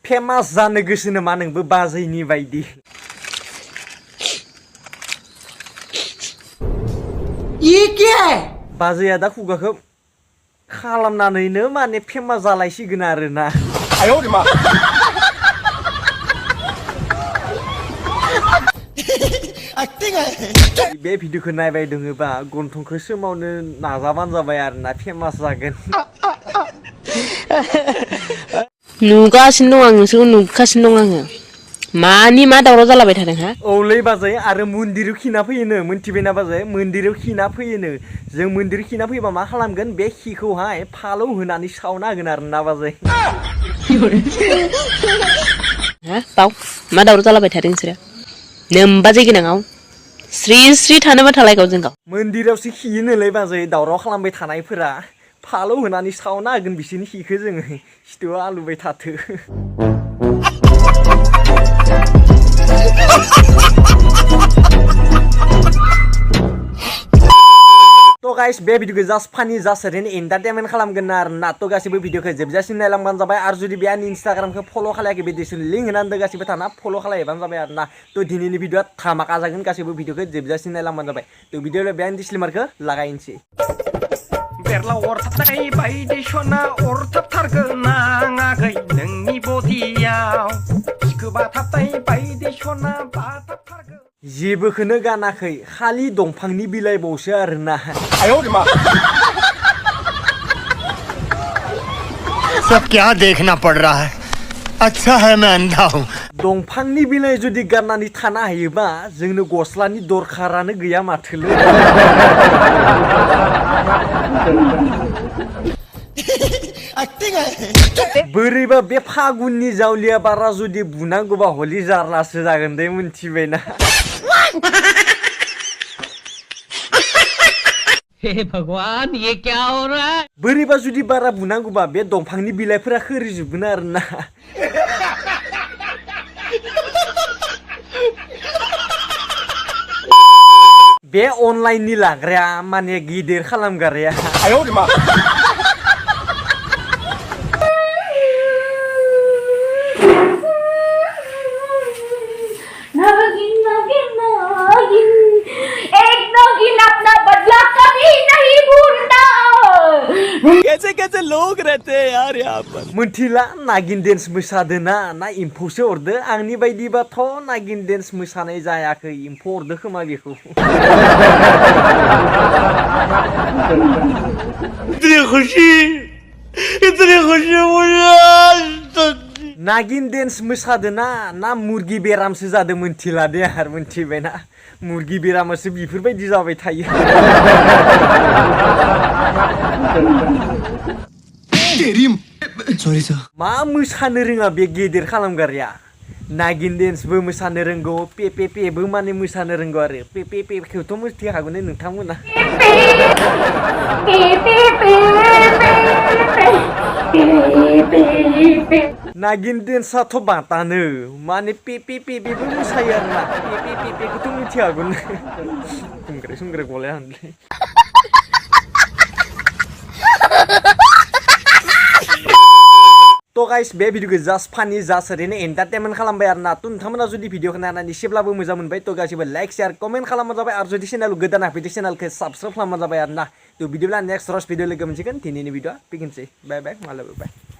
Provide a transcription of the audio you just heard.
famous जानो गोसो नामा नोंबो बाजैनि बायदि बाजैया दा खुगाखौ खालामनानैनो माने फेमास जालायसिगोन आरोना बे भिडिअखौ नायबाय दोङोबा गन्थंखौ सोमावनो नाजाबानो जाबाय आरोना फेमास जागोन नुगासिनो दं आं नोंसोरखौ नुगासिनो दं आङो मानि मा दावराव जालाबाय थादों हा औलै बाजै आरो मन्दिराव खिना फैयोनो मोनथिबायना बाजै मन्दिराव खिना फैयोनो जों मन्दिराव खिना फैबा मा खालामगोन बे खिखौहाय फालौ होनानै सावना होगोन आरोना बाजै हा बाव मा दावराव जालाबाय थादों नोंसोरो नोमबाजै गोनाङाव स्रि स्रि थानो बाथालायगाव जों गाव मन्दिरावसो खियोनोलै बाजै दावराव खालामबाय थानायफोरा फालौ होनानै सावना होगोन बिसोरनि खिखौ जोङो खिथुआव आलुबाय थाथो तो गाइस बे भिडिअखौ जास्ट फानि जास्ट ओरैनो एन्टारटेनमेन्ट खालामगोन आरोना तो गासिबो भिडिअखौ जोबजासिम नायलांबानो जाबाय आरो जुदि बे आंनि इन्स्टाग्रामखौ फल' खालायाखै बे डिसक्रिपसन लिंक होनानै गासिबो थाना फल' खालायबानो जाबाय आरोना तो दिनैनि भिडिअआ धामाका जागोन गासिबो भिडिअखौ जोबजासिम नायलांबानो जाबाय तो भिडिअआव बे आंनि डिसक्लेमारखौ लागायनोसै बेरला अरथाबनाय बायदि सना अरथाबथारगोन आङाखै नोंनि बडियाव सिखोबा थाबनाय बायदि सना बाथाबथारगोन जेबोखौनो गानाखै खालि दंफांनि बिलाइबावसो आरोना सब क्या देखना पड़ रहा है अच्छा है मैं अंधा हूँ दंफांनि बिलाइ जुदि गाननानै थानो हायोबा जोंनो गस्लानि दरखारानो गैया माथोलै बोरैबा बे फागुननि जावलिया बारा जुदि बुनांगौबा हलि जारलासो जागोन दे मिन्थिबायना हे भगवान ये क्या हो रहा है बोरैबा जुदि बारा बुनांगौबा बे दंफांनि बिलाइफोरा खोरिजोबगोन आरोना बे अनलाइननि लाग्राया माने गिदिर खालामगाराया कैसे कैसे लोग रहते हैं यार यहाँ पर मोनथिला नागिन डेन्स मोसादोना ना एम्फौसो हरदो आंनि बायदिबाथ' नागिन डेन्स मोसानाय जायाखै एम्फौ हरदो खोमा बेखौ इतनी खुशी मुझे नागिन डेन्स मोसादोना ना मुर्गि बेरामसो जादों मोनथिला दे आरो मोनथिबायना मुर्गि बेरामासो बेफोरबायदि जाबाय थायो सॉरी सर मा मोसानो रोङा बे गेदेर खालामगारिया नागिन डेन्सबो मोसानो रोंगौ पे पे पेबो माने मोसानो रोंगौ आरो पे पे पेखौथ' मिथिखागौनो नोंथांमोना नागिन डेन्सआथ' बातानो माने पे पे पे बेबो मोसायो आरोना पे पे पे बेखौथ' मिथिखागौनो सुंग्रे सुंग्रे गलाय आंलै तो गाइस बे भिडिअखौ जास्ट फानि जास्ट ओरैनो एन्टारटेनमेन्ट खालामबाय आरोना तो नोंथांमोना जुदि भिडिअखौ नायनानै एसेब्लाबो मोजां मोनबाय तो गासिबो लाइक शेयार कमेन्ट खालामबानो जाबाय आरो जुदि चेनेल गोदान हाफैदो चेनेलखौ साबस्क्राइब खालामबानो जाबाय आरोना तो बिदिब्ला नेक्स्ट रस भिडिअ लोगो मोनसिगोन दिनैनि भिडिअआ बेखिनिसै बाय बाय मालाबा बाय